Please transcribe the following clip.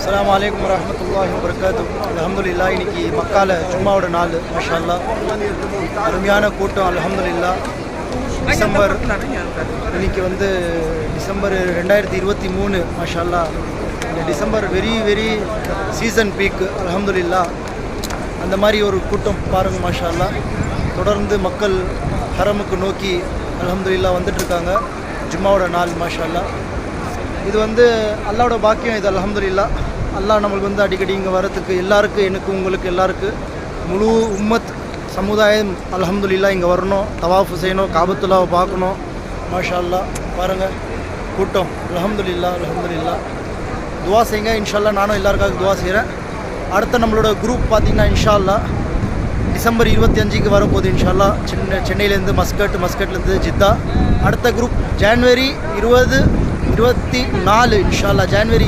அஸ்ஸலாமு அலைக்கும் வரஹ்மத்துல்லாஹி வபரகாத்துஹு. அல்ஹம்துலில்லாஹ். இன்னைக்கு மக்கால ஜும்மாவோட நாள். மாஷா அல்லாஹ், அருமையான கூட்டம். அல்ஹம்துலில்லாஹ். டிசம்பர் இன்னைக்கு டிசம்பர் 2023. மாஷா அல்லாஹ், இந்த டிசம்பர் வெரி சீசன் பீக். அல்ஹம்துலில்லாஹ். அந்த மாதிரி ஒரு கூட்டம் பாருங்கள். மாஷா அல்லாஹ், தொடர்ந்து மக்கள் ஹரமுக்கு நோக்கி அல்ஹம்துலில்லாஹ் வந்துட்டுருக்காங்க. ஜும்மாவோட நாள். மாஷா அல்லாஹ், இது அல்லாவோட பாக்கியம். இது அல்ஹம்துலில்லாஹ். அல்லாஹ் நம்மளுக்கு அடிக்கடி இங்கே வரத்துக்கு எல்லாருக்கும், எனக்கு உங்களுக்கு எல்லாருக்கும் முழு உம்மத் சமுதாயம் அல்ஹம்துலில்லாஹ் இங்கே வரணும், தவாஃப் செய்யணும், காபத்துல்லாவை பார்க்கணும். மாஷா அல்லாஹ் பாருங்கள் கூட்டம். அல்ஹம்துலில்லாஹ் அல்ஹம்துலில்லாஹ். துவா செய்யுங்க. இன்ஷா அல்லாஹ் நானும் எல்லாருக்காக துவா செய்கிறேன். அடுத்த நம்மளோட குரூப் பார்த்திங்கன்னா இன்ஷா அல்லாஹ் டிசம்பர் 25க்கு வரப்போகுது. இன்ஷா அல்லாஹ் சென்னையிலேருந்து மஸ்கட்லேருந்து ஜித்தா. அடுத்த குரூப் ஜான்வரி 20-24 இன்ஷா அல்லாஹ். ஜான்வரி